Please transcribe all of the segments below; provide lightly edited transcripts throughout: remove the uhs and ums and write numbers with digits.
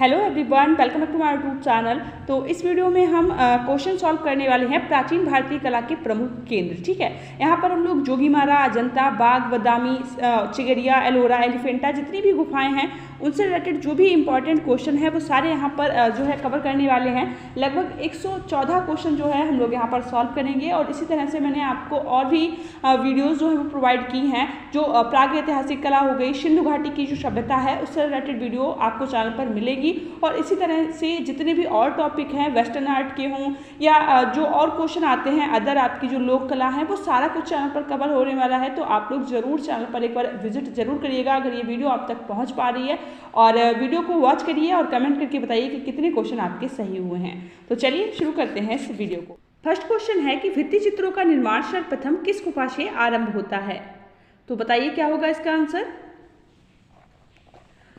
Hello everyone, welcome back to my YouTube channel. तो इस video में हम क्वेश्चन सॉल्व करने वाले हैं प्राचीन भारतीय कला के प्रमुख केंद्र। ठीक है, यहाँ पर हम लोग जोगीमारा, अजंता, बाघ, बदामी, चिगरिया, एलोरा, एलिफेंटा, जितनी भी गुफाएं हैं उनसे रिलेटेड जो भी इंपॉर्टेंट क्वेश्चन है वो सारे यहाँ पर जो है कवर करने वाले हैं। लगभग 114 क्वेश्चन जो है हम लोग यहाँ पर सॉल्व करेंगे। और इसी तरह से मैंने आपको और भी वीडियोज़ जो है वो प्रोवाइड की हैं, जो प्रागैतिहासिक कला हो गई, सिंधु घाटी की जो सभ्यता है उससे रिलेटेड वीडियो आपको चैनल पर मिलेगी। और इसी तरह से जितने भी और टॉपिक हैं, वेस्टर्न आर्ट के हों या जो और क्वेश्चन आते हैं अदर आपकी जो लोक कला है, वो सारा कुछ चैनल पर कवर होने वाला है। तो आप लोग जरूर चैनल पर एक बार विजिट जरूर करिएगा अगर ये वीडियो आप तक पहुंच पा रही है। और वीडियो को वॉच करिए और कमेंट करके बताइए कि कितने क्वेश्चन आपके सही हुए हैं। तो चलिए शुरू करते हैं इस वीडियो को। फर्स्ट क्वेश्चन है कि भित्ति चित्रों का निर्माण सर्वप्रथम किस गुफा से आरंभ होता है? तो बताइए क्या होगा इसका आंसर।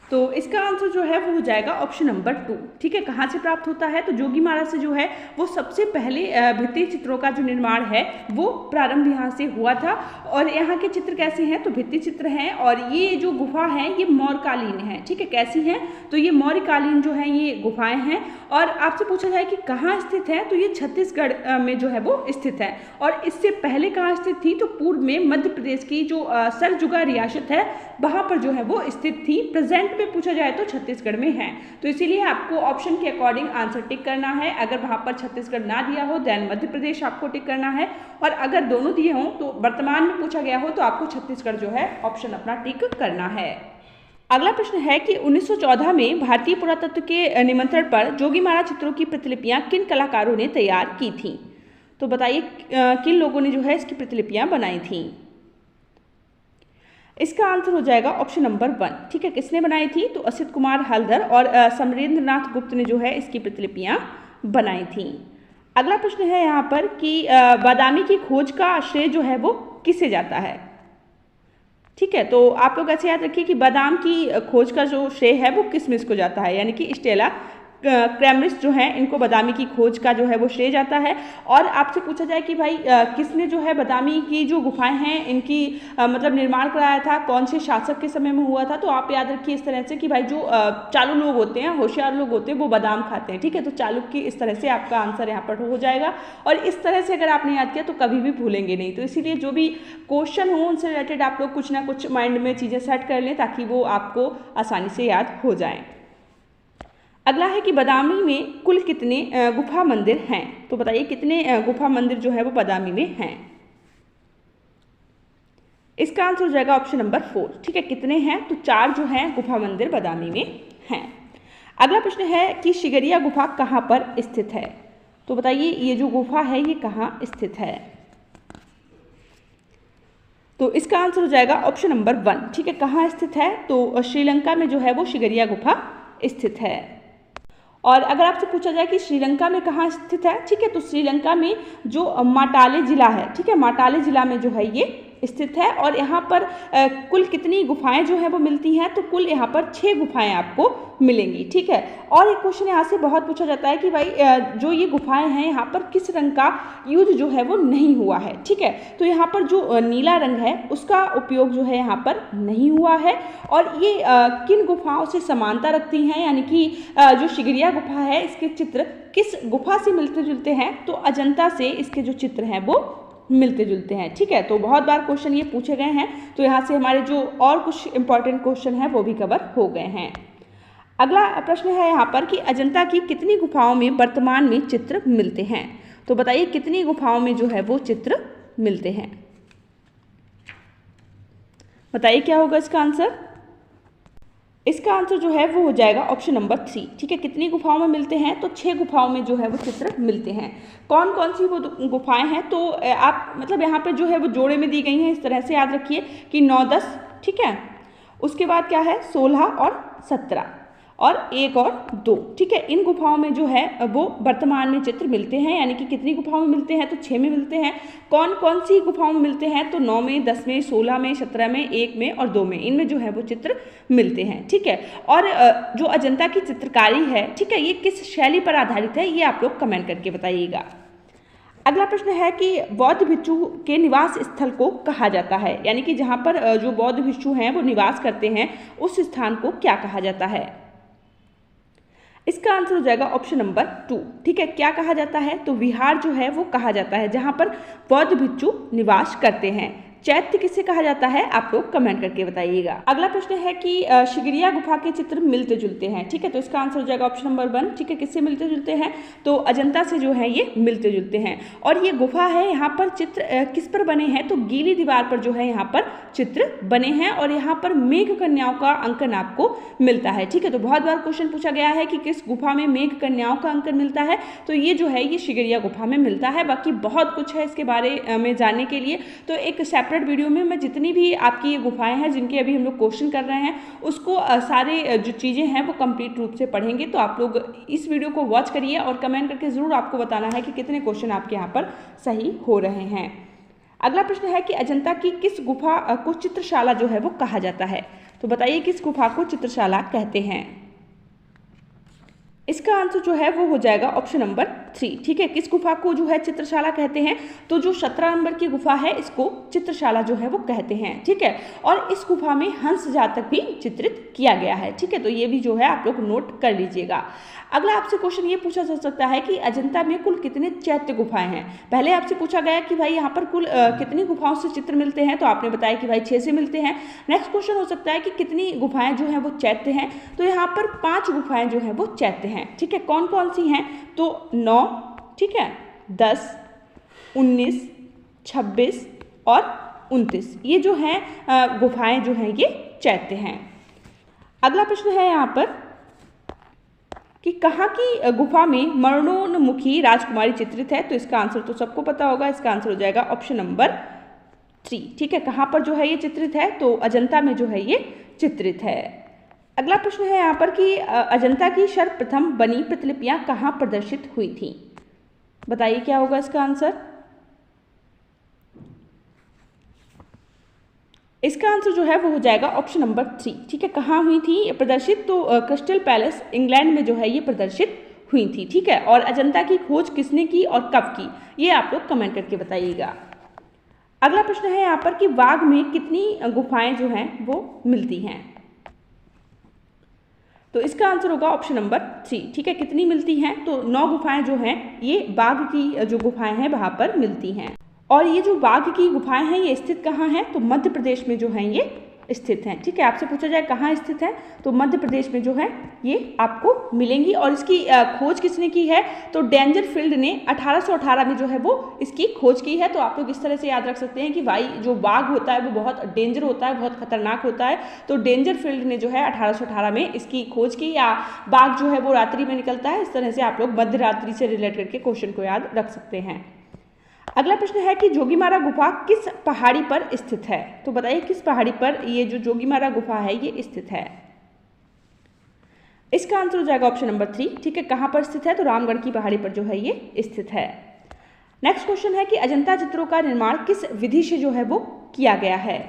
तो इसका आंसर जो है वो हो जाएगा ऑप्शन नंबर 2। ठीक है, कहाँ से प्राप्त होता है? तो जोगीमारा से जो है वो सबसे पहले भित्ति चित्रों का जो निर्माण है वो प्रारंभ यहाँ से हुआ था। और यहाँ के चित्र कैसे हैं? तो भित्ति चित्र हैं और ये जो गुफा है ये मौर्यकालीन है। ठीक है, कैसी हैं? तो ये मौर्यकालीन जो है ये गुफाएं हैं। और आपसे पूछा जाए कि कहाँ स्थित है, तो ये छत्तीसगढ़ में जो है वो स्थित है। और इससे पहले कहाँ स्थित थी? तो पूर्व में मध्य प्रदेश की जो सरजुगा रियासत है वहाँ पर जो है वो स्थित थी। प्रेजेंट में पूछा जाए तो छत्तीसगढ़ में है। तो इसीलिए आपको ऑप्शन के अकॉर्डिंग आंसर टिक करना है। अगर वहां पर छत्तीसगढ़ ना दिया हो देन मध्य प्रदेश आपको टिक करना है। और अगर दोनों दिए हों तो वर्तमान में पूछा गया हो तो आपको छत्तीसगढ़ जो है ऑप्शन अपना टिक करना है। अगला प्रश्न है कि 1914 में भारतीय पुरातत्व के निमंत्रण पर जोगीमारा चित्रों की प्रतिलिपियां किन कलाकारों ने तैयार की थी? तो बताइए किन लोगों ने जो है इसकी प्रतिलिपियां बनाई थी? इसका आंसर हो जाएगा ऑप्शन नंबर 1। ठीक है, किसने बनाई थी? तो असित कुमार हल्दर और समरेंद्रनाथ गुप्त ने जो है इसकी प्रतिलिपियां बनाई थी। अगला प्रश्न है यहाँ पर कि बादामी की खोज का श्रेय जो है वो किसे जाता है? ठीक है, तो आप लोग ऐसे याद रखिए कि बादाम की खोज का जो श्रेय है वो किसमिस को जाता है, यानी कि स्टेला क्रैमरिस जो है इनको बादामी की खोज का जो है वो श्रेय जाता है। और आपसे पूछा जाए कि भाई किसने जो है बादामी की जो गुफाएं हैं इनकी मतलब निर्माण कराया था, कौन से शासक के समय में हुआ था? तो आप याद रखिए इस तरह से कि भाई जो चालू लोग होते हैं, होशियार लोग होते हैं, वो बादाम खाते हैं। ठीक है, तो चालुक्य, इस तरह से आपका आंसर यहाँ पर हो जाएगा। और इस तरह से अगर आपने याद किया तो कभी भी भूलेंगे नहीं। तो इसीलिए जो भी क्वेश्चन हो उनसे रिलेटेड आप लोग कुछ ना कुछ माइंड में चीज़ें सेट कर लें ताकि वो आपको आसानी से याद हो जाए। अगला है कि बादामी में कुल कितने गुफा मंदिर हैं? तो बताइए कितने गुफा मंदिर जो है वो बादामी में हैं? इसका आंसर हो जाएगा ऑप्शन नंबर 4। ठीक है, कितने हैं? तो 4 जो हैं गुफा मंदिर बादामी में हैं। अगला प्रश्न है कि शिगरिया गुफा कहाँ पर स्थित है? तो बताइए ये जो गुफा है ये कहाँ स्थित है? तो इसका आंसर हो जाएगा ऑप्शन नंबर 1। ठीक है, कहाँ स्थित है? तो श्रीलंका में जो है वो शिगरिया गुफा स्थित है। और अगर आपसे पूछा जाए कि श्रीलंका में कहाँ स्थित है, ठीक है, तो श्रीलंका में जो माटाले जिला है, ठीक है, माटाले जिला में जो है ये स्थित है। और यहाँ पर कुल कितनी गुफाएं जो है वो मिलती हैं? तो कुल यहाँ पर 6 गुफाएं आपको मिलेंगी। ठीक है, और एक क्वेश्चन यहाँ से बहुत पूछा जाता है कि भाई जो ये गुफाएं हैं यहाँ पर किस रंग का यूज जो है वो नहीं हुआ है? ठीक है, तो यहाँ पर जो नीला रंग है उसका उपयोग जो है यहाँ पर नहीं हुआ है। और ये किन गुफाओं से समानता रखती हैं, यानी कि जो शिगरिया गुफा है इसके चित्र किस गुफा से मिलते जुलते हैं? तो अजंता से इसके जो चित्र हैं वो मिलते जुलते हैं। ठीक है, तो बहुत बार क्वेश्चन ये पूछे गए हैं, तो यहाँ से हमारे जो और कुछ इंपॉर्टेंट क्वेश्चन हैं वो भी कवर हो गए हैं। अगला प्रश्न है यहाँ पर कि अजंता की कितनी गुफाओं में वर्तमान में चित्र मिलते हैं? तो बताइए कितनी गुफाओं में जो है वो चित्र मिलते हैं? बताइए क्या होगा इसका आंसर। इसका आंसर जो है वो हो जाएगा ऑप्शन नंबर 3। ठीक है, कितनी गुफाओं में मिलते हैं? तो 6 गुफाओं में जो है वो चित्र मिलते हैं। कौन कौन सी वो गुफाएं हैं? तो आप मतलब यहाँ पे जो है वो जोड़े में दी गई हैं, इस तरह से याद रखिए कि 9, 10, ठीक है, उसके बाद क्या है 16 और 17 और 1 और 2। ठीक है, इन गुफाओं में जो है वो वर्तमान में चित्र मिलते हैं। यानी कि कितनी गुफाओं में मिलते हैं? तो 6 में मिलते हैं। कौन कौन सी गुफाओं में मिलते हैं? तो 9 में, 10 में, 16 में, 17 में, 1 में और 2 में, इनमें जो है वो चित्र मिलते हैं। ठीक है, और जो अजंता की चित्रकारी है, ठीक है, ये किस शैली पर आधारित है? ये आप लोग कमेंट करके बताइएगा। अगला प्रश्न है कि बौद्ध भिक्षु के निवास स्थल को कहा जाता है, यानी कि जहाँ पर जो बौद्ध भिक्षु हैं वो निवास करते हैं उस स्थान को क्या कहा जाता है? इसका आंसर हो जाएगा ऑप्शन नंबर 2। ठीक है, क्या कहा जाता है? तो विहार जो है वो कहा जाता है जहां पर बौद्ध भिक्षु निवास करते हैं। चैत्य किसे कहा जाता है? आप लोग कमेंट करके बताइएगा। अगला प्रश्न है कि शिगरिया गुफा के चित्र मिलते जुलते हैं। ठीक है, तो इसका आंसर हो जाएगा ऑप्शन नंबर 1। ठीक है, किससे मिलते जुलते हैं? तो अजंता से जो है ये मिलते जुलते हैं। और ये गुफा है, यहाँ पर चित्र किस पर बने हैं? तो गीली दीवार पर जो है यहाँ पर चित्र बने हैं और यहाँ पर मेघ कन्याओं का अंकन आपको मिलता है। ठीक है, तो बहुत बार क्वेश्चन पूछा गया है कि किस गुफा में मेघ कन्याओं का अंकन मिलता है, तो ये जो है ये शिगरिया गुफा में मिलता है। बाकी बहुत कुछ है इसके बारे में जानने के लिए, तो एक सेपरेट वीडियो में मैं जितनी भी आपकी ये गुफाएं हैं जिनके अभी हम लोग क्वेश्चन कर रहे हैं उसको सारे जो चीज़ें हैं वो कंप्लीट रूप से पढ़ेंगे। तो आप लोग इस वीडियो को वॉच करिए और कमेंट करके ज़रूर आपको बताना है कि कितने क्वेश्चन आपके यहाँ पर सही हो रहे हैं। अगला प्रश्न है कि अजंता की किस गुफा को चित्रशाला जो है वो कहा जाता है? तो बताइए किस गुफा को चित्रशाला कहते हैं? इसका आंसर जो है वो हो जाएगा ऑप्शन नंबर 3। ठीक है, किस गुफा को जो है चित्रशाला कहते हैं? तो जो 17 नंबर की गुफा है इसको चित्रशाला जो है वो कहते हैं। ठीक है, और इस गुफा में हंस जातक भी चित्रित किया गया है। ठीक है, तो ये भी जो है आप लोग नोट कर लीजिएगा। अगला आपसे क्वेश्चन ये पूछा जा सकता है कि अजंता में कुल कितने चैत्य गुफाएं हैं? पहले आपसे पूछा गया कि भाई यहाँ पर कुल कितनी गुफाओं से चित्र मिलते हैं, तो आपने बताया कि भाई 6 से मिलते हैं। नेक्स्ट क्वेश्चन हो सकता है कि कितनी गुफाएं जो हैं वो चैत्य हैं, तो यहाँ पर 5 गुफाएं जो हैं वो चैत्य हैं। ठीक है, कौन कौन सी हैं? तो 9, ठीक है, 10, 19, 26 और 29 ये जो हैं गुफाएं जो हैं ये चैत्य हैं। अगला प्रश्न है यहाँ पर कि कहाँ की गुफा में मरणोन्मुखी राजकुमारी चित्रित है? तो इसका आंसर तो सबको पता होगा, इसका आंसर हो जाएगा ऑप्शन नंबर 3। ठीक है, कहाँ पर जो है ये चित्रित है? तो अजंता में जो है ये चित्रित है। अगला प्रश्न है यहाँ पर कि अजंता की सर्वप्रथम बनी प्रतिलिपियां कहाँ प्रदर्शित हुई थी? बताइए क्या होगा इसका आंसर? इसका आंसर जो है वो हो जाएगा ऑप्शन नंबर 3। ठीक है, कहाँ हुई थी प्रदर्शित? तो क्रिस्टल पैलेस इंग्लैंड में जो है ये प्रदर्शित हुई थी। ठीक है, और अजंता की खोज किसने की और कब की, ये आप लोग कमेंट करके बताइएगा। अगला प्रश्न है यहाँ पर कि वाघ में कितनी गुफाएं जो हैं वो मिलती हैं? तो इसका आंसर होगा ऑप्शन नंबर 3। ठीक है, कितनी मिलती हैं? तो 9 गुफाएं जो हैं ये बाघ की जो गुफाएं हैं वहां पर मिलती हैं। और ये जो बाघ की गुफाएं हैं ये स्थित कहाँ हैं? तो मध्य प्रदेश में जो हैं ये स्थित हैं। ठीक है, आपसे पूछा जाए कहाँ स्थित है, तो मध्य प्रदेश में जो है ये आपको मिलेंगी। और इसकी खोज किसने की है? तो डेंजरफील्ड ने 1818 में जो है वो इसकी खोज की है। तो आप लोग इस तरह से याद रख सकते हैं कि भाई जो बाघ होता है वो बहुत डेंजर होता है, बहुत खतरनाक होता है। तो डेंजरफील्ड ने जो है 1818 में इसकी खोज की, या बाघ जो है वो रात्रि में निकलता है। इस तरह से आप लोग मध्य रात्रि से रिलेट करके क्वेश्चन को याद रख सकते हैं। अगला प्रश्न है कि जोगीमारा गुफा किस पहाड़ी पर स्थित है? तो बताइए किस पहाड़ी पर ये जो जोगीमारा गुफा है ये स्थित है? इसका आंसर हो जाएगा ऑप्शन नंबर 3। ठीक है, कहां पर स्थित है? तो रामगढ़ की पहाड़ी पर जो है ये स्थित है। नेक्स्ट क्वेश्चन है कि अजंता चित्रों का निर्माण किस विधि से जो है वो किया गया है?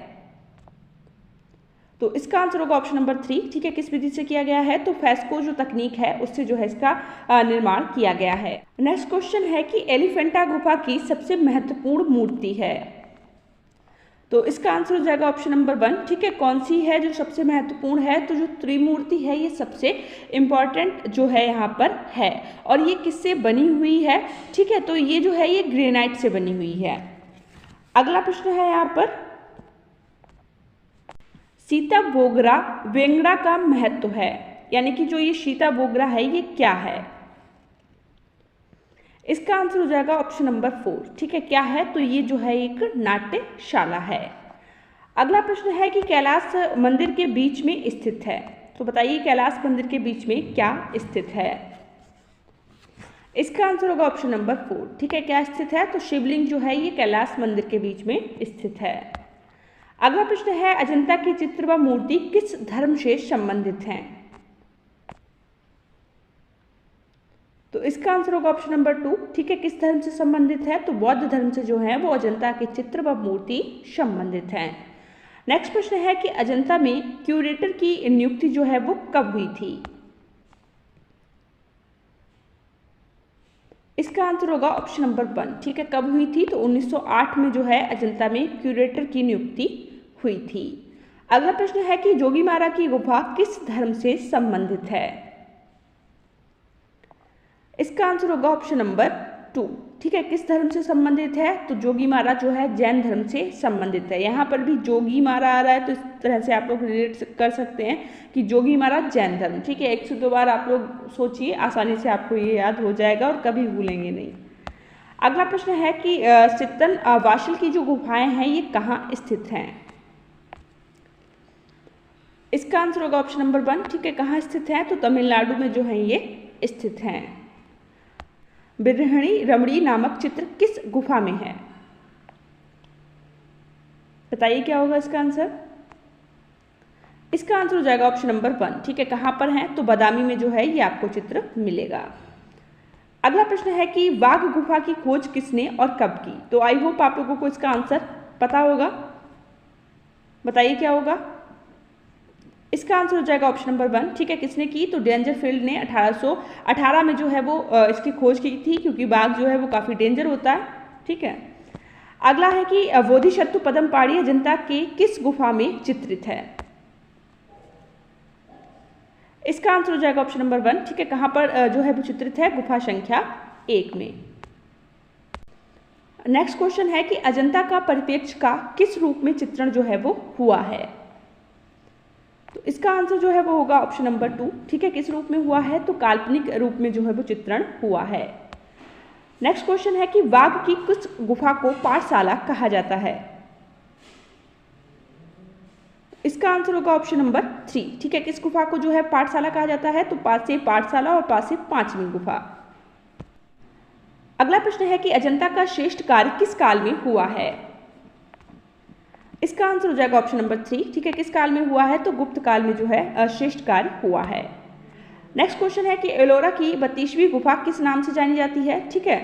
तो इसका आंसर होगा ऑप्शन नंबर 3। ठीक है, किस विधि से किया गया है? तो फेस्को जो तकनीक है उससे जो है इसका निर्माण किया गया है। नेक्स्ट क्वेश्चन है कि एलिफेंटा गुफा की सबसे महत्वपूर्ण मूर्ति है? तो इसका आंसर हो जाएगा ऑप्शन नंबर 1। ठीक है, कौन सी है जो सबसे महत्वपूर्ण है? तो जो त्रिमूर्ति है ये सबसे इंपॉर्टेंट जो है यहाँ पर है। और ये किससे बनी हुई है? ठीक है, तो ये जो है ये ग्रेनाइट से बनी हुई है। अगला प्रश्न है यहाँ पर सीता बोगरा वेंगड़ा का महत्व है, यानी कि जो ये सीता बोगरा है ये क्या है? इसका आंसर हो जाएगा ऑप्शन नंबर 4। ठीक है, क्या है? तो ये जो है एक नाट्यशाला है। अगला प्रश्न है कि कैलाश मंदिर के बीच में स्थित है। तो बताइए कैलाश मंदिर के बीच में क्या स्थित है? इसका आंसर होगा ऑप्शन नंबर 4। ठीक है, क्या स्थित है? तो शिवलिंग जो है ये कैलाश मंदिर के बीच में स्थित है। अगला प्रश्न है अजंता की चित्र व मूर्ति किस धर्म से संबंधित हैं? तो इसका आंसर होगा ऑप्शन नंबर 2। ठीक है, किस धर्म से संबंधित है? तो बौद्ध धर्म से जो है वो अजंता के चित्र व मूर्ति संबंधित हैं। नेक्स्ट प्रश्न है कि अजंता में क्यूरेटर की नियुक्ति जो है वो कब हुई थी? इसका आंसर होगा ऑप्शन नंबर 1। ठीक है, कब हुई थी? तो 1908 में जो है अजंता में क्यूरेटर की नियुक्ति हुई थी। अगला प्रश्न है कि जोगीमारा की गुफा किस धर्म से संबंधित है? इसका आंसर होगा ऑप्शन नंबर 2। ठीक है, किस धर्म से संबंधित है? तो जोगीमारा जो है जैन धर्म से संबंधित है। यहाँ पर भी जोगीमारा आ रहा है तो इस तरह से आप लोग रिलेट कर सकते हैं कि जोगीमारा जैन धर्म। ठीक है, 1 से 2 बार आप लोग सोचिए, आसानी से आपको ये याद हो जाएगा और कभी भूलेंगे नहीं। अगला प्रश्न है कि सित्तन वाशिल की जो गुफाएं हैं ये कहाँ स्थित हैं? इसका आंसर होगा ऑप्शन नंबर 1। ठीक है, कहाँ स्थित है? तो तमिलनाडु में जो है ये स्थित हैं। बिरहणी रमणी नामक चित्र किस गुफा में है? बताइए क्या होगा इसका आंसर। इसका आंसर हो जाएगा ऑप्शन नंबर 1। ठीक है, कहाँ पर है? तो बादामी में जो है ये आपको चित्र मिलेगा। अगला प्रश्न है कि वाघ गुफा की खोज किसने और कब की? तो आई होप आप लोगों को इसका आंसर पता होगा। बताइए क्या होगा। इसका आंसर हो जाएगा ऑप्शन नंबर 1। ठीक है, किसने की? तो डेंजरफील्ड ने 1818 में जो है वो इसकी खोज की थी, क्योंकि बाघ जो है वो काफ़ी डेंजर होता है। ठीक है, अगला है कि बोधिसत्व पदमपाड़ी अजंता के किस गुफा में चित्रित है? इसका आंसर हो जाएगा ऑप्शन नंबर 1। ठीक है, कहाँ पर जो है वो चित्रित है? गुफा संख्या 1 में। नेक्स्ट क्वेश्चन है कि अजंता का परिप्रेक्ष्य का किस रूप में चित्रण जो है वो हुआ है? तो इसका आंसर जो है वो होगा ऑप्शन नंबर 2। ठीक है, किस रूप में हुआ है? तो काल्पनिक रूप में जो है वो चित्रण हुआ है। नेक्स्ट क्वेश्चन है कि वाघ की किस गुफा को पाठशाला कहा जाता है? इसका आंसर होगा ऑप्शन नंबर 3। ठीक है, किस गुफा को जो है पाठशाला कहा जाता है? तो पास से पाठशाला और पास से 5वीं गुफा। अगला प्रश्न है कि अजंता का श्रेष्ठ कार्य किस काल में हुआ है? इसका आंसर हो जाएगा ऑप्शन नंबर 3। ठीक है, किस काल में हुआ है? तो गुप्त काल में जो है श्रेष्ठ कार्य हुआ है। नेक्स्ट क्वेश्चन है कि एलोरा की 32वीं गुफा किस नाम से जानी जाती है? ठीक है,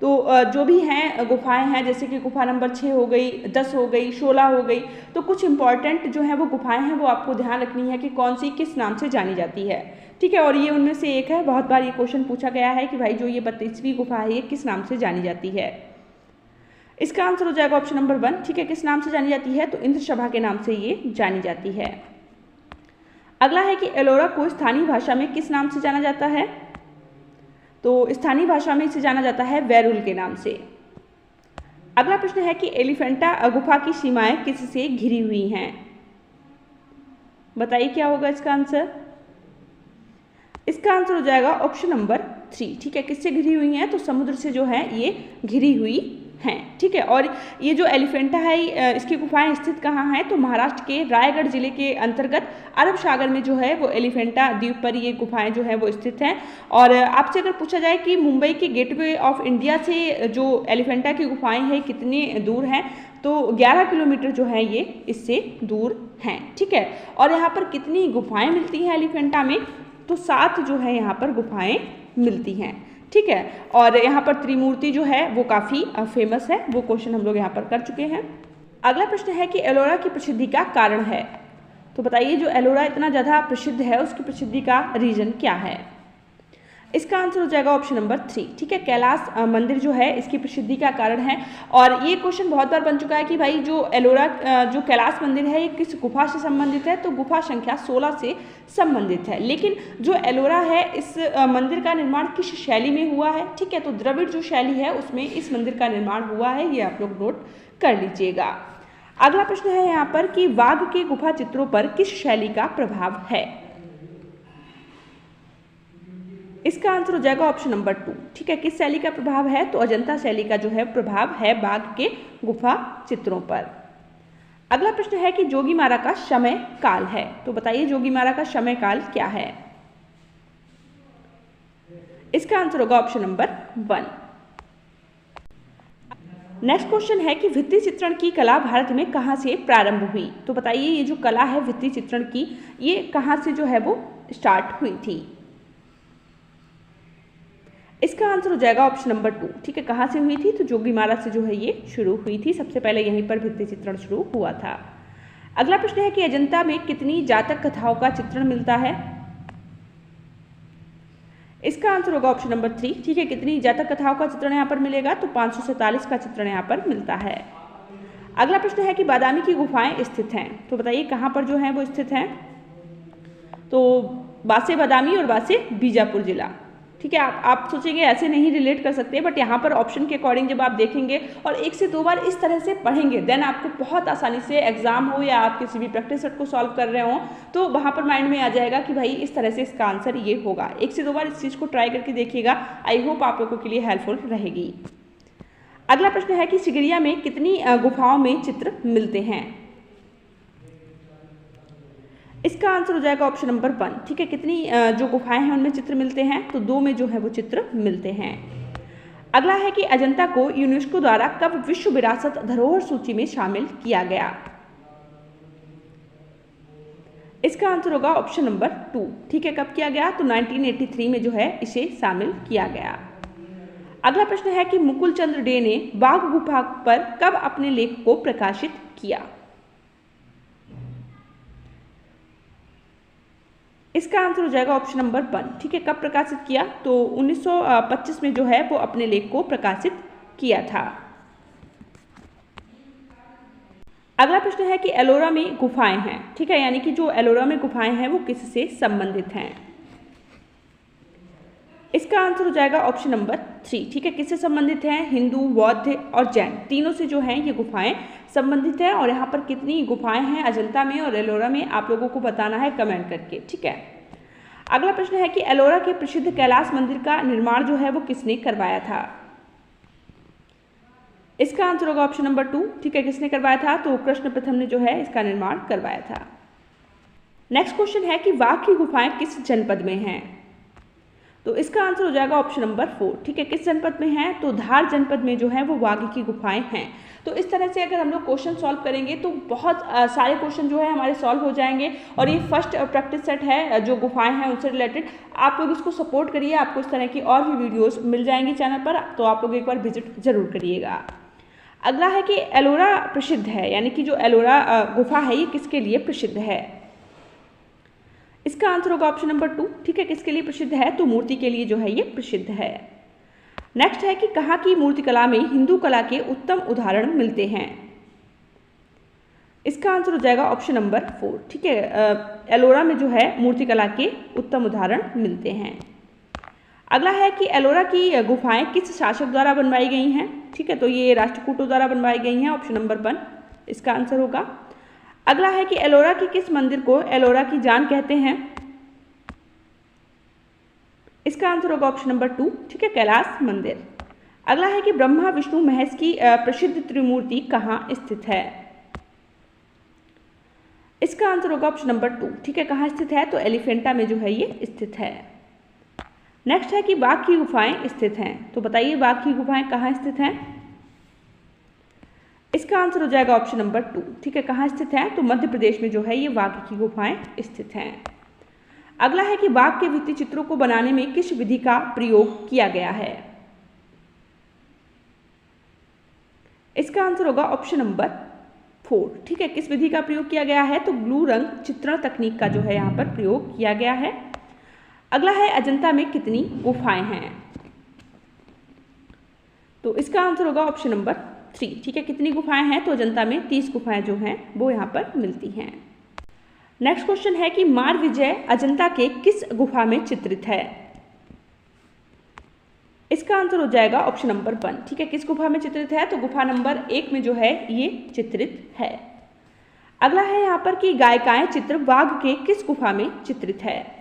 तो जो भी हैं गुफाएं हैं, जैसे कि गुफा नंबर 6 हो गई, 10 हो गई, 16 हो गई, तो कुछ इंपॉर्टेंट जो है वो गुफाएं हैं वो आपको ध्यान रखनी है कि कौन सी किस नाम से जानी जाती है। ठीक है, और ये उनमें से एक है। बहुत बार ये क्वेश्चन पूछा गया है कि भाई जो ये 32वीं गुफा है ये किस नाम से जानी जाती है? इसका आंसर हो जाएगा ऑप्शन नंबर 1। ठीक है, किस नाम से जानी जाती है? तो इंद्र सभा के नाम से ये जानी जाती है। अगला है कि एलोरा को स्थानीय भाषा में किस नाम से जाना जाता है? तो स्थानीय भाषा में इसे जाना जाता है वेरुल के नाम से। अगला प्रश्न है कि एलिफेंटा गुफा की सीमाएं किससे घिरी हुई हैं? बताइए क्या होगा इसका आंसर। इसका आंसर हो जाएगा ऑप्शन नंबर 3। ठीक है, किससे घिरी हुई हैं? तो समुद्र से जो है ये घिरी हुई हैं। ठीक है, और ये जो एलिफेंटा है इसकी गुफाएं स्थित कहाँ हैं? तो महाराष्ट्र के रायगढ़ जिले के अंतर्गत अरब सागर में जो है वो एलिफेंटा द्वीप पर ये गुफाएं जो है वो स्थित हैं। और आपसे अगर पूछा जाए कि मुंबई के गेटवे ऑफ इंडिया से जो एलिफेंटा की गुफाएं हैं कितनी दूर हैं, तो 11 किलोमीटर जो है ये इससे दूर हैं। ठीक है, और यहाँ पर कितनी गुफाएं मिलती हैं एलिफेंटा में? तो 7 जो है यहाँ पर गुफाएं मिलती हैं। ठीक है, और यहाँ पर त्रिमूर्ति जो है वो काफ़ी फेमस है, वो क्वेश्चन हम लोग यहाँ पर कर चुके हैं। अगला प्रश्न है कि एलोरा की प्रसिद्धि का कारण है। तो बताइए जो एलोरा इतना ज़्यादा प्रसिद्ध है उसकी प्रसिद्धि का रीजन क्या है? इसका आंसर हो जाएगा ऑप्शन नंबर 3। ठीक है, कैलाश मंदिर जो है इसकी प्रसिद्धि का कारण है। और ये क्वेश्चन बहुत बार बन चुका है कि भाई जो एलोरा जो कैलाश मंदिर है ये किस गुफा से संबंधित है? तो गुफा संख्या 16 से संबंधित है। लेकिन जो एलोरा है इस मंदिर का निर्माण किस शैली में हुआ है? ठीक है, तो द्रविड़ जो शैली है उसमें इस मंदिर का निर्माण हुआ है, ये आप लोग नोट कर लीजिएगा। अगला प्रश्न है यहाँ पर कि वाघ के गुफा चित्रों पर किस शैली का प्रभाव है? इसका आंसर हो जाएगा ऑप्शन नंबर 2। ठीक है, किस शैली का प्रभाव है? तो अजंता शैली का जो है प्रभाव है बाघ के गुफा चित्रों पर। अगला प्रश्न है कि जोगीमारा का समय काल है। तो बताइए जोगीमारा का समय काल क्या है? इसका आंसर होगा ऑप्शन नंबर 1। नेक्स्ट क्वेश्चन है कि भित्ति चित्रण की कला भारत में कहाँ से प्रारंभ हुई? तो बताइए ये जो कला है भित्ति चित्रण की ये कहाँ से जो है वो स्टार्ट हुई थी? इसका आंसर हो जाएगा ऑप्शन नंबर 2। ठीक है, कहाँ से हुई थी? तो जोगीमारा से जो है ये शुरू हुई थी। सबसे पहले यहीं पर भित्ति चित्रण शुरू हुआ था। अगला प्रश्न है कि अजंता में कितनी जातक कथाओं का चित्रण मिलता है? इसका आंसर होगा ऑप्शन नंबर 3। ठीक है, कितनी जातक कथाओं का चित्रण यहाँ पर मिलेगा? तो 547 का चित्रण यहाँ पर मिलता है। अगला प्रश्न है कि बादामी की गुफाएं स्थित हैं। तो बताइए कहाँ पर जो है वो स्थित हैं? तो बासे बादामी और बासे बीजापुर जिला। ठीक है। आप सोचेंगे ऐसे नहीं रिलेट कर सकते, बट यहाँ पर ऑप्शन के अकॉर्डिंग जब आप देखेंगे और 1 से 2 बार इस तरह से पढ़ेंगे, देन आपको बहुत आसानी से एग्जाम हो या आप किसी भी प्रैक्टिस सेट को सॉल्व कर रहे हो तो वहाँ पर माइंड में आ जाएगा कि भाई इस तरह से इसका आंसर ये होगा। 1 से 2 बार इस चीज़ को ट्राई करके देखिएगा, आई होप आप लोगों के लिए हेल्पफुल रहेगी। अगला प्रश्न है कि सिगरिया में कितनी गुफाओं में चित्र मिलते हैं। इसका आंसर हो जाएगा ऑप्शन नंबर 1। ठीक है, कितनी जो गुफाएं हैं उनमें चित्र मिलते हैं, तो 2 में जो है वो चित्र मिलते हैं। अगला है कि अजंता को यूनेस्को द्वारा कब विश्व विरासत धरोहर सूची में शामिल किया गया। इसका आंसर होगा ऑप्शन नंबर 2। ठीक है, कब किया गया, तो 1983 में जो है इसे शामिल किया गया। अगला प्रश्न है कि मुकुल चंद्र डे ने बाघ गुफा पर कब अपने लेख को प्रकाशित किया। इसका आंसर हो जाएगा ऑप्शन नंबर 1। ठीक है, कब प्रकाशित किया, तो 1925 में जो है वो अपने लेख को प्रकाशित किया था। अगला प्रश्न है कि एलोरा में गुफाएं हैं। ठीक है, यानी कि जो एलोरा में गुफाएं हैं वो किससे संबंधित हैं। इसका आंसर हो जाएगा ऑप्शन नंबर 3। ठीक है, किससे संबंधित हैं, हिंदू, बौद्ध और जैन, तीनों से जो हैं ये गुफाएं संबंधित है। और यहाँ पर कितनी गुफाएं हैं अजंता में और एलोरा में, आप लोगों को बताना है कमेंट करके। ठीक है, अगला प्रश्न है कि एलोरा के प्रसिद्ध कैलाश मंदिर का निर्माण जो है वो किसने करवाया था। इसका आंसर होगा ऑप्शन नंबर 2। ठीक है, किसने करवाया था, तो कृष्ण प्रथम ने जो है इसका निर्माण करवाया था। नेक्स्ट क्वेश्चन है कि वाघ की गुफाएं किस जनपद में हैं। तो इसका आंसर हो जाएगा ऑप्शन नंबर 4। ठीक है, किस जनपद में है, तो धार जनपद में जो है वो वाघ की गुफाएं हैं। तो इस तरह से अगर हम लोग क्वेश्चन सॉल्व करेंगे तो बहुत सारे क्वेश्चन जो है हमारे सॉल्व हो जाएंगे। और ये फर्स्ट प्रैक्टिस सेट है जो गुफाएं हैं उनसे रिलेटेड, आप लोग इसको सपोर्ट करिए, आपको इस तरह की और भी वीडियोस मिल जाएंगी चैनल पर, तो आप लोग एक बार विजिट जरूर करिएगा। अगला है कि एलोरा प्रसिद्ध है, यानी कि जो एलोरा गुफा है ये किसके लिए प्रसिद्ध है। इसका आंसर होगा ऑप्शन नंबर 2। ठीक है, किसके लिए प्रसिद्ध है, तो मूर्ति के लिए जो है ये प्रसिद्ध है। नेक्स्ट है कि कहाँ की मूर्तिकला में हिंदू कला के उत्तम उदाहरण मिलते हैं। इसका आंसर हो जाएगा ऑप्शन नंबर 4। ठीक है, एलोरा में जो है मूर्तिकला के उत्तम उदाहरण मिलते हैं। अगला है कि एलोरा की गुफाएं किस शासक द्वारा बनवाई गई हैं। ठीक है, तो ये राष्ट्रकूटों द्वारा बनवाई गई हैं, ऑप्शन नंबर 1 इसका आंसर होगा। अगला है कि एलोरा के किस मंदिर को एलोरा की जान कहते हैं। इसका आंसर होगा ऑप्शन नंबर 2। ठीक है, कैलाश मंदिर। अगला है कि ब्रह्मा विष्णु महेश की प्रसिद्ध त्रिमूर्ति कहाँ स्थित है। इसका आंसर होगा ऑप्शन नंबर 2। ठीक है, कहाँ स्थित है, तो एलिफेंटा में जो है ये स्थित है। नेक्स्ट है कि बाघ की गुफाएं स्थित हैं, तो बताइए बाघ की गुफाएं कहाँ स्थित हैं। इसका आंसर हो जाएगा ऑप्शन नंबर 2। ठीक है, कहाँ स्थित है, तो मध्य प्रदेश में जो है ये बाघ की गुफाएं स्थित हैं। अगला है कि बाघ के भित्ति चित्रों को बनाने में किस विधि का प्रयोग किया गया है। इसका आंसर होगा ऑप्शन नंबर 4। ठीक है, किस विधि का प्रयोग किया गया है, तो ग्लू रंग चित्रण तकनीक का जो है यहाँ पर प्रयोग किया गया है। अगला है अजंता में कितनी गुफाएं हैं, तो इसका आंसर होगा ऑप्शन नंबर 3। ठीक है, कितनी गुफाएं हैं, तो अजंता में 30 गुफाएं जो हैं वो यहाँ पर मिलती हैं। नेक्स्ट क्वेश्चन है कि मार विजय अजंता के किस गुफा में चित्रित है। इसका आंसर हो जाएगा ऑप्शन नंबर 1। ठीक है, किस गुफा में चित्रित है, तो गुफा नंबर 1 में जो है ये चित्रित है। अगला है यहाँ पर कि गायिकाएं चित्र बाघ के किस गुफा में चित्रित है।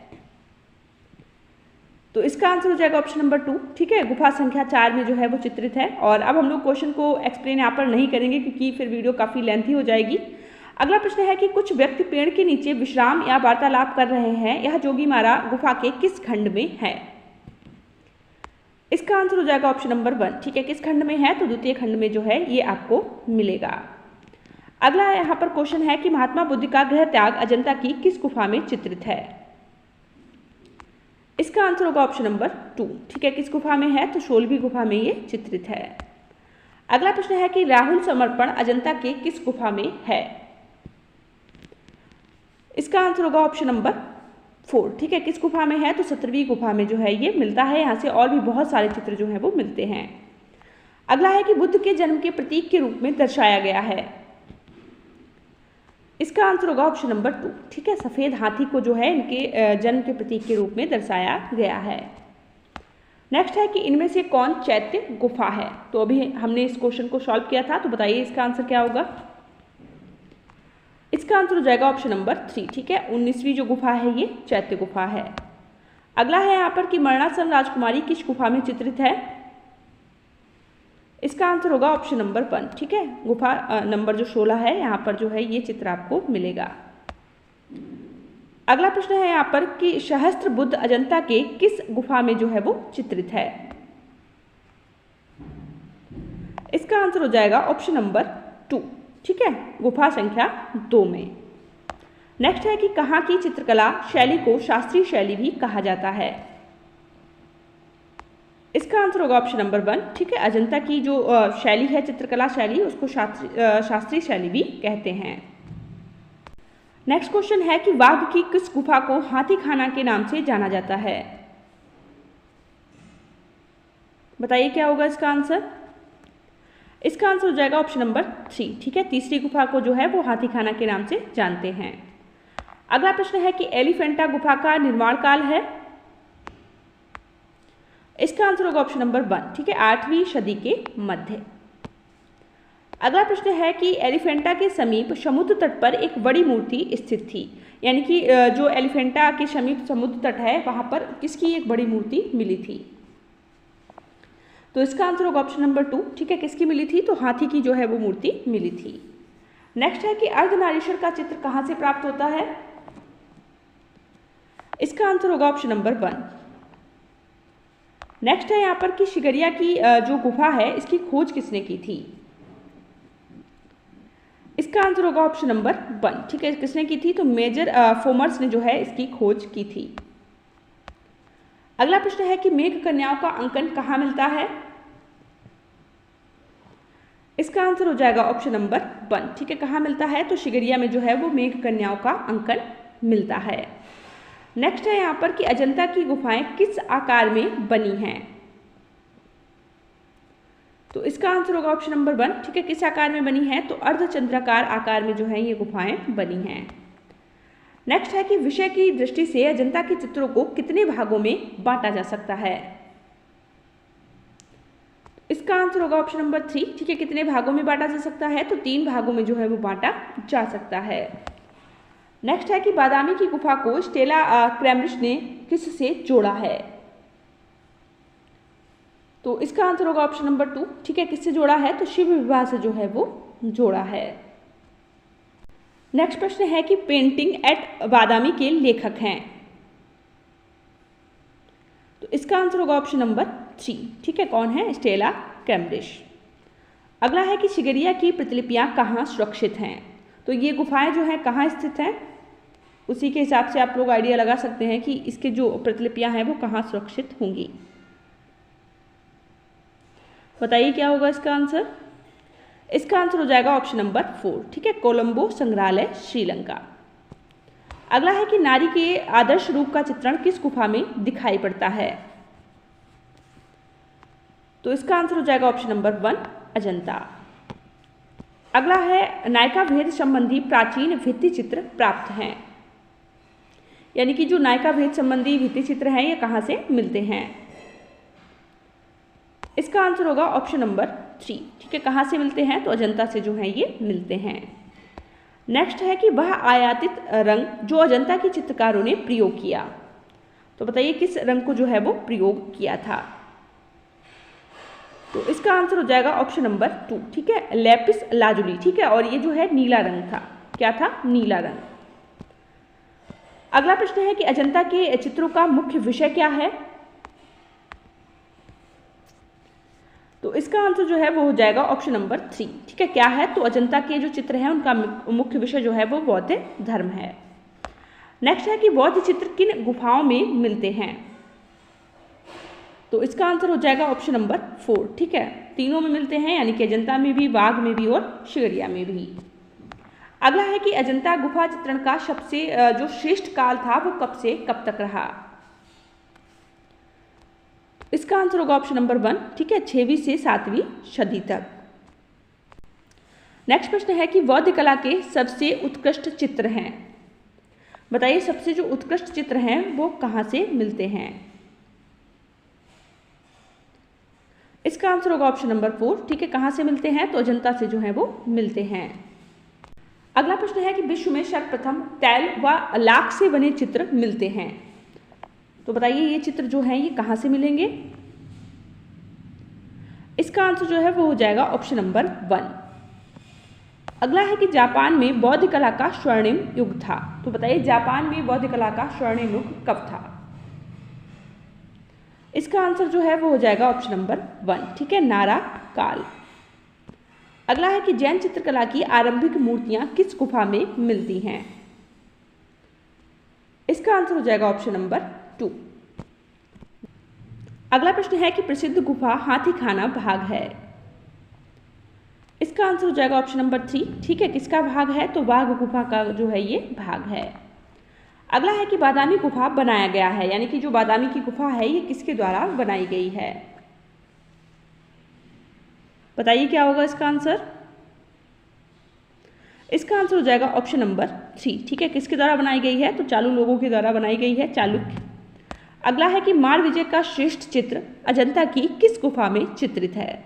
तो इसका आंसर हो जाएगा ऑप्शन नंबर 2। ठीक है, गुफा संख्या 4 में जो है वो चित्रित है। और अब हम लोग क्वेश्चन को एक्सप्लेन यहाँ पर नहीं करेंगे क्योंकि फिर वीडियो काफ़ी लेंथी हो जाएगी। अगला प्रश्न है कि कुछ व्यक्ति पेड़ के नीचे विश्राम या वार्तालाप कर रहे हैं, यह जोगीमारा गुफा के किस खंड में है। इसका आंसर हो जाएगा ऑप्शन नंबर 1। ठीक है, किस खंड में है, तो द्वितीय खंड में जो है ये आपको मिलेगा। अगला यहाँ पर क्वेश्चन है कि महात्मा बुद्ध का गृह त्याग अजंता की किस गुफा में चित्रित है। इसका आंसर होगा ऑप्शन नंबर 2। ठीक है, किस गुफा में है, तो 16वीं गुफा में ये चित्रित है। अगला प्रश्न है कि राहुल समर्पण अजंता के किस गुफा में है। इसका आंसर होगा ऑप्शन नंबर 4। ठीक है, किस गुफा में है, तो 17वीं गुफा में जो है ये मिलता है। यहाँ से और भी बहुत सारे चित्र जो है वो मिलते हैं। अगला है कि बुद्ध के जन्म के प्रतीक के रूप में दर्शाया गया है। इसका आंसर होगा ऑप्शन नंबर 2। ठीक है, सफ़ेद हाथी को जो है इनके जन्म के प्रतीक के रूप में दर्शाया गया है। नेक्स्ट है कि इनमें से कौन चैत्य गुफा है। तो अभी हमने इस क्वेश्चन को सॉल्व किया था, तो बताइए इसका आंसर क्या होगा। इसका आंसर हो जाएगा ऑप्शन नंबर 3, ठीक है। 19वीं जो गुफा है ये चैत्य गुफा है। अगला है यहाँ पर कि मरणासन राजकुमारी किस गुफा में चित्रित है। इसका आंसर होगा ऑप्शन नंबर 1, ठीक है। गुफा नंबर जो 16 है यहाँ पर जो है ये चित्र आपको मिलेगा। अगला प्रश्न है यहाँ पर कि सहस्त्र बुद्ध अजंता के किस गुफा में जो है वो चित्रित है। इसका आंसर हो जाएगा ऑप्शन नंबर 2, ठीक है, गुफा संख्या 2 में। नेक्स्ट है कि कहाँ की चित्रकला शैली को शास्त्रीय शैली भी कहा जाता है। इसका आंसर होगा ऑप्शन नंबर 1, ठीक है। अजंता की जो शैली है, चित्रकला शैली, उसको शास्त्रीय शैली भी कहते हैं। नेक्स्ट क्वेश्चन है कि वाघ की किस गुफा को हाथी खाना के नाम से जाना जाता है। बताइए क्या होगा इसका आंसर। इसका आंसर हो जाएगा ऑप्शन नंबर 3, ठीक है। तीसरी गुफा को जो है वो हाथी खाना के नाम से जानते हैं। अगला प्रश्न है कि एलिफेंटा गुफा का निर्माण काल है। इसका आंसर होगा ऑप्शन नंबर 1, ठीक है, 8वीं सदी के मध्य। अगला प्रश्न है कि एलिफेंटा के समीप समुद्र तट पर एक बड़ी मूर्ति स्थित थी, यानी कि जो एलिफेंटा के समीप समुद्र तट है वहां पर किसकी एक बड़ी मूर्ति मिली थी। तो इसका आंसर होगा ऑप्शन नंबर 2, ठीक है। किसकी मिली थी, तो हाथी की जो है वो मूर्ति मिली थी। नेक्स्ट है कि अर्धनारीश्वर का चित्र कहां से प्राप्त होता है। इसका आंसर होगा ऑप्शन नंबर 1। नेक्स्ट है यहाँ पर कि शिगरिया की जो गुफा है इसकी खोज किसने की थी। इसका आंसर होगा ऑप्शन नंबर 1, ठीक है। किसने की थी, तो मेजर फोमर्स ने जो है इसकी खोज की थी। अगला प्रश्न है कि मेघ कन्याओं का अंकन कहाँ मिलता है। इसका आंसर हो जाएगा ऑप्शन नंबर 1, ठीक है। कहाँ मिलता है, तो शिगरिया में जो है वो मेघ कन्याओं का अंकन मिलता है। नेक्स्ट है यहाँ पर कि अजंता की गुफाएं किस आकार में बनी हैं। तो इसका आंसर होगा ऑप्शन नंबर 1, ठीक है। किस आकार में बनी है, तो अर्धचंद्राकार आकार में जो है ये गुफाएं बनी हैं। नेक्स्ट है कि विषय की दृष्टि से अजंता के चित्रों को कितने भागों में बांटा जा सकता है। इसका आंसर होगा ऑप्शन नंबर 3, ठीक है। कितने भागों में बांटा जा सकता है, तो 3 भागों में जो है वो बांटा जा सकता है। नेक्स्ट है कि बादामी की गुफा को स्टेला क्रैमरिश ने किससे जोड़ा है। तो इसका आंसर होगा ऑप्शन नंबर 2, ठीक है। किससे जोड़ा है, तो शिव विवाह से जो है वो जोड़ा है। नेक्स्ट प्रश्न है कि पेंटिंग एट बादामी के लेखक हैं। तो इसका आंसर होगा ऑप्शन नंबर 3, ठीक है। कौन है, स्टेला क्रैमरिश। अगला है कि शिगरिया की प्रतिलिपियां कहाँ सुरक्षित हैं। तो ये गुफाएं जो हैं कहाँ स्थित हैं, उसी के हिसाब से आप लोग आइडिया लगा सकते हैं कि इसके जो प्रतिलिपियां हैं वो कहाँ सुरक्षित होंगी। बताइए क्या होगा इसका आंसर। इसका आंसर हो जाएगा ऑप्शन नंबर 4, ठीक है। कोलंबो संग्रहालय श्रीलंका। अगला है कि नारी के आदर्श रूप का चित्रण किस गुफा में दिखाई पड़ता है। तो इसका आंसर हो जाएगा ऑप्शन नंबर 1, अजंता। अगला है नायका भेद संबंधी प्राचीन भित्ति चित्र प्राप्त हैं, यानी कि जो नायका भेद संबंधी भित्ति चित्र हैं ये कहाँ से मिलते हैं। इसका आंसर होगा ऑप्शन नंबर 3, ठीक है। कहाँ से मिलते हैं, तो अजंता से जो है ये मिलते हैं। नेक्स्ट है कि वह आयातित रंग जो अजंता के चित्रकारों ने प्रयोग किया। तो बताइए किस रंग को जो है वो प्रयोग किया था। तो इसका आंसर हो जाएगा ऑप्शन नंबर 2, ठीक है, लैपिस लाजुली, ठीक है। और ये जो है नीला रंग था। क्या था, नीला रंग। अगला प्रश्न है कि अजंता के चित्रों का मुख्य विषय क्या है। तो इसका आंसर जो है वो हो जाएगा ऑप्शन नंबर 3, ठीक है। क्या है, तो अजंता के जो चित्र हैं उनका मुख्य विषय जो है वो बौद्ध धर्म है। नेक्स्ट है कि बौद्ध चित्र किन गुफाओं में मिलते हैं। तो इसका आंसर हो जाएगा ऑप्शन नंबर 4, ठीक है। तीनों में मिलते हैं, यानी कि अजंता में भी, बाघ में भी और शिगरिया में भी। अगला है कि अजंता गुफा चित्रण का सबसे जो श्रेष्ठ काल था वो कब से कब तक रहा। इसका आंसर होगा ऑप्शन नंबर 1, ठीक है, 6वीं से 7वीं सदी तक। नेक्स्ट प्रश्न है कि बौद्ध कला के सबसे उत्कृष्ट चित्र हैं। बताइए सबसे जो उत्कृष्ट चित्र हैं वो कहाँ से मिलते हैं। इसका आंसर होगा ऑप्शन नंबर 4। ठीक है, कहाँ से मिलते हैं? तो अजंता से जो है वो मिलते हैं। अगला प्रश्न है कि विश्व में सर्वप्रथम तैल व लाख से बने चित्र मिलते हैं। तो बताइए ये चित्र जो है ये कहाँ से मिलेंगे? इसका आंसर जो है वो हो जाएगा ऑप्शन नंबर 1। अगला है कि जापान में बौद्ध कला का स्वर्णिम युग था। तो बताइए जापान में बौद्ध कला का स्वर्णिम युग कब था? इसका आंसर जो है वो हो जाएगा ऑप्शन नंबर 1। ठीक है, नारा काल। अगला है कि जैन चित्रकला की आरंभिक मूर्तियां किस गुफा में मिलती हैं? इसका आंसर हो जाएगा ऑप्शन नंबर 2। अगला प्रश्न है कि प्रसिद्ध गुफा हाथी खाना भाग है। इसका आंसर हो जाएगा ऑप्शन नंबर 3। ठीक है, किसका भाग है? तो वाघ गुफा का जो है ये भाग है। अगला है कि बादामी गुफा बनाया गया है, यानी कि जो बादामी की गुफा है ये किसके द्वारा बनाई गई है? बताइए क्या होगा इसका आंसर? इसका आंसर हो जाएगा ऑप्शन नंबर 3। ठीक है, किसके द्वारा बनाई गई है? तो चालू लोगों के द्वारा बनाई गई है, चालुक्य। अगला है कि मार विजय का श्रेष्ठ चित्र अजंता की किस गुफा में चित्रित है?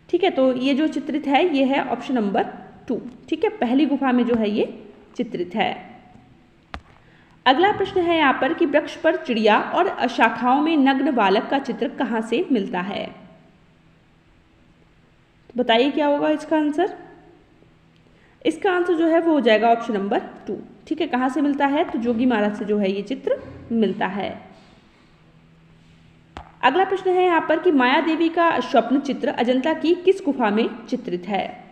ठीक है, तो ये जो चित्रित है ये है ऑप्शन नंबर 2। ठीक है, पहली गुफा में जो है ये चित्रित है। अगला प्रश्न है यहाँ पर कि वृक्ष पर चिड़िया और शाखाओं में नग्न बालक का चित्र कहाँ से मिलता है? तो बताइए क्या होगा इसका आंसर? इसका आंसर जो है वो हो जाएगा ऑप्शन नंबर 2। ठीक है, कहाँ से मिलता है? तो जोगी महाराज से जो है ये चित्र मिलता है। अगला प्रश्न है यहाँ पर कि माया देवी का स्वप्न चित्र अजंता की किस गुफा में चित्रित है?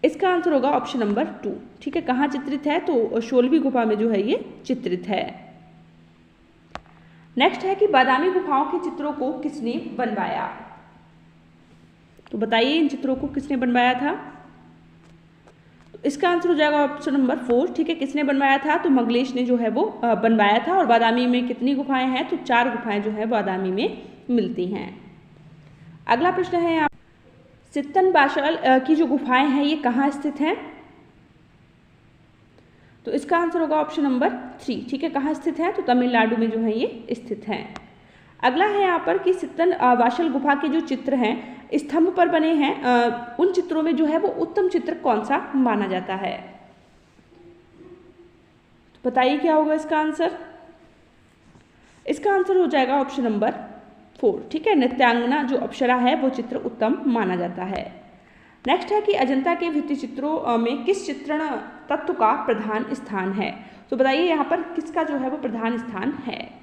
इसका आंसर होगा ऑप्शन नंबर 2। ठीक है, कहाँ चित्रित है? तो 16वीं गुफा में जो है ये चित्रित है। नेक्स्ट है कि बादामी गुफाओं के चित्रों को किसने बनवाया? तो बताइए इन चित्रों को किसने बनवाया था? तो इसका आंसर हो जाएगा ऑप्शन नंबर 4। ठीक है, किसने बनवाया था? तो मंगलेश ने जो है वो बनवाया था। और बादामी में कितनी गुफाएं हैं? तो 4 गुफाएं जो है बादामी में मिलती हैं। अगला प्रश्न है यहाँ सित्तन बाशल की जो गुफाएं हैं ये कहाँ स्थित हैं? तो इसका आंसर होगा ऑप्शन नंबर 3। ठीक है, कहाँ स्थित है? तो तमिलनाडु में जो है ये स्थित है। अगला है यहाँ पर कि सित्तन बाशल गुफा के जो चित्र हैं स्तंभ पर बने हैं, उन चित्रों में जो है वो उत्तम चित्र कौन सा माना जाता है? तो बताइए क्या होगा इसका आंसर? इसका आंसर हो जाएगा ऑप्शन नंबर 4। ठीक है, नृत्यांगना जो अप्सरा है वो चित्र उत्तम माना जाता है। नेक्स्ट है कि अजंता के भित्ति चित्रों में किस चित्रण तत्व का प्रधान स्थान है? तो बताइए यहाँ पर किसका जो है वो प्रधान स्थान है?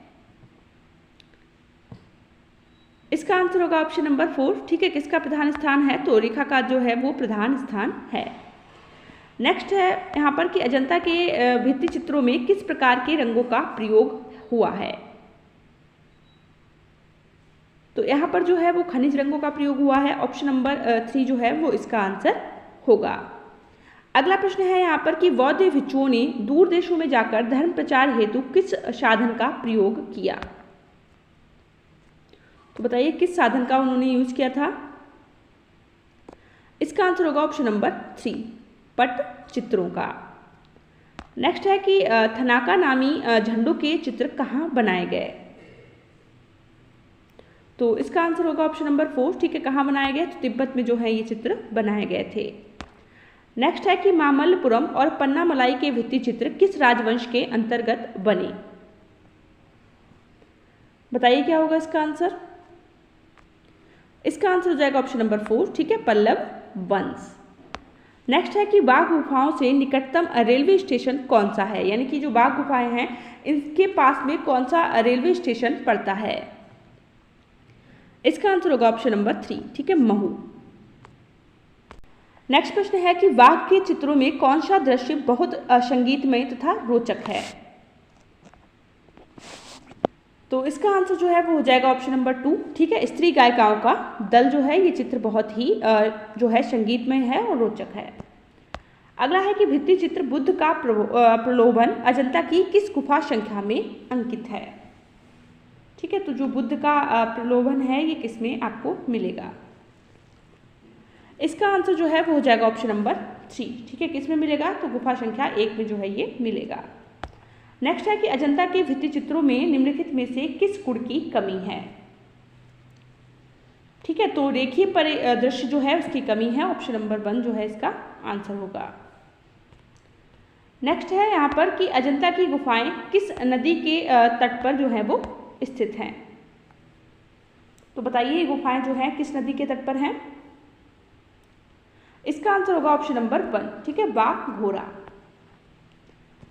इसका आंसर होगा ऑप्शन नंबर 4। ठीक है, किसका प्रधान स्थान है? तो रेखा का जो है वो प्रधान स्थान है। नेक्स्ट है यहाँ पर कि अजंता के भित्ति चित्रों में किस प्रकार के रंगों का प्रयोग हुआ है? तो यहाँ पर जो है वो खनिज रंगों का प्रयोग हुआ है। ऑप्शन नंबर 3 जो है वो इसका आंसर होगा। अगला प्रश्न है यहाँ पर कि बौद्ध भिक्षुओं ने दूर देशों में जाकर धर्म प्रचार हेतु किस साधन का प्रयोग किया? तो बताइए किस साधन का उन्होंने यूज किया था? इसका आंसर होगा ऑप्शन नंबर 3, पट चित्रों का। नेक्स्ट है कि थनाका नामी झंडों के चित्र कहाँ बनाए गए? तो इसका आंसर होगा ऑप्शन नंबर 4। ठीक है, कहाँ बनाए गए? तो तिब्बत में जो है ये चित्र बनाए गए थे। नेक्स्ट है कि मामल्लपुरम और पन्नामलाई के भित्ति चित्र किस राजवंश के अंतर्गत बने? बताइए क्या होगा इसका आंसर? इसका आंसर हो जाएगा ऑप्शन नंबर 4। ठीक है, पल्लव वंश। नेक्स्ट है कि बाघ गुफाओं से निकटतम रेलवे स्टेशन कौन सा है? यानी कि जो बाघ गुफाएं हैं इनके पास में कौन सा रेलवे स्टेशन पड़ता है? इसका आंसर होगा ऑप्शन नंबर 3। ठीक है, महू। नेक्स्ट प्रश्न है कि बाघ के चित्रों में कौन सा दृश्य बहुत संगीतमय तथा रोचक है? तो इसका आंसर जो है वो हो जाएगा ऑप्शन नंबर 2। ठीक है, स्त्री गायिकाओं का दल जो है ये चित्र बहुत ही जो है संगीतमय है और रोचक है। अगला है कि भित्ति चित्र बुद्ध का प्रलोभन अजंता की किस गुफा संख्या में अंकित है? ठीक है, तो जो बुद्ध का प्रलोभन है ये किसमें आपको मिलेगा? इसका आंसर जो है वो हो जाएगा ऑप्शन नंबर 3। ठीक है, किसमें मिलेगा? तो गुफा संख्या 1 में जो है ये मिलेगा। नेक्स्ट है कि अजंता के भित्ति चित्रों में निम्नलिखित में से किस गुण की कमी है? ठीक है, तो रेखीय परिदृश्य जो है उसकी कमी है, ऑप्शन नंबर 1 जो है इसका आंसर होगा। नेक्स्ट है यहाँ पर कि अजंता की गुफाएं किस नदी के तट पर जो है वो स्थित हैं। तो बताइए ये गुफाएं जो हैं किस नदी के तट पर हैं। इसका आंसर होगा ऑप्शन नंबर 1, ठीक है, बाघोरा।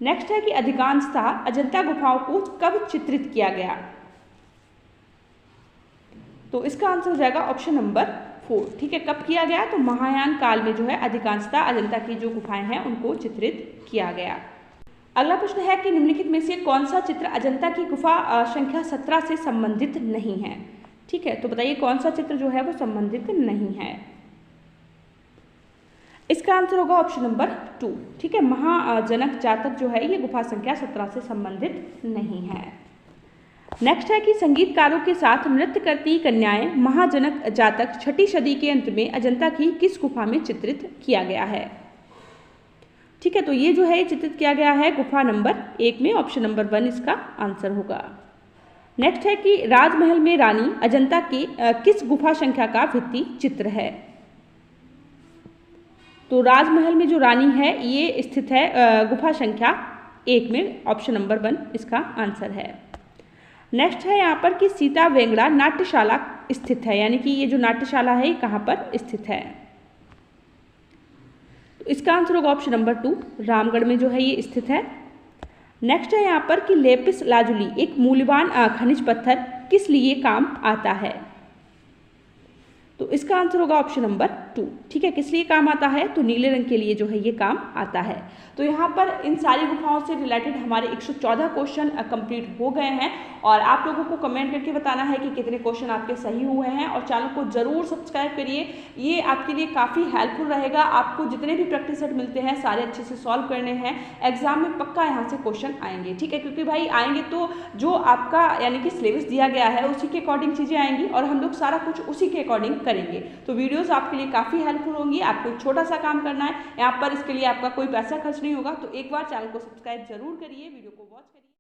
नेक्स्ट है कि अधिकांशतः अजंता गुफाओं को कब चित्रित किया गया। तो इसका आंसर हो जाएगा ऑप्शन नंबर 4, ठीक है, कब किया गया। तो महायान काल में जो है अधिकांशतः अजंता की जो गुफाएं हैं उनको चित्रित किया गया। अगला प्रश्न है कि निम्नलिखित में से कौन सा चित्र अजंता की गुफा संख्या 17 से संबंधित नहीं है। ठीक है, तो बताइए कौन सा चित्र जो है वो संबंधित नहीं है। इसका आंसर होगा ऑप्शन नंबर 2, ठीक है, महाजनक जातक जो है ये गुफा संख्या 17 से संबंधित नहीं है। नेक्स्ट है कि संगीतकारों के साथ नृत्य करती कन्याएं महाजनक जातक 6ठी सदी के अंत में अजंता की किस गुफा में चित्रित किया गया है। ठीक है, तो ये जो है चित्रित किया गया है गुफा नंबर 1 में, ऑप्शन नंबर 1 इसका आंसर होगा। नेक्स्ट है कि राजमहल में रानी अजंता की किस गुफा संख्या का भित्ति चित्र है। तो राजमहल में जो रानी है ये स्थित है गुफा संख्या 1 में, ऑप्शन नंबर 1 इसका आंसर है। नेक्स्ट है यहाँ पर कि सीता वेंगड़ा नाट्यशाला स्थित है, यानी कि ये जो नाट्यशाला है कहाँ पर स्थित है। तो इसका आंसर होगा ऑप्शन नंबर 2, रामगढ़ में जो है ये स्थित है। नेक्स्ट है यहाँ पर कि लेपिस लाजुली एक मूल्यवान खनिज पत्थर किस लिए काम आता है। तो इसका आंसर होगा ऑप्शन नंबर 2, ठीक है, किस लिए काम आता है। तो नीले रंग के लिए जो है ये काम आता है। तो यहाँ पर इन सारी गुफाओं से रिलेटेड हमारे 114 क्वेश्चन कंप्लीट हो गए हैं और आप लोगों को कमेंट करके बताना है कि कितने क्वेश्चन आपके सही हुए हैं और चैनल को जरूर सब्सक्राइब करिए, ये आपके लिए काफ़ी हेल्पफुल रहेगा। आपको जितने भी प्रैक्टिस सेट मिलते हैं सारे अच्छे से सॉल्व करने हैं, एग्जाम में पक्का यहाँ से क्वेश्चन आएंगे, ठीक है, क्योंकि भाई आएंगे तो जो आपका यानी कि सिलेबस दिया गया है उसी के अकॉर्डिंग चीज़ें आएंगी और हम लोग सारा कुछ उसी के अकॉर्डिंग करेंगे। तो वीडियोस आपके लिए काफ़ी हेल्पफुल होंगी। आपको एक छोटा सा काम करना है यहाँ पर, इसके लिए आपका कोई पैसा खर्च नहीं होगा। तो एक बार चैनल को सब्सक्राइब जरूर करिए, वीडियो को वॉच करिए।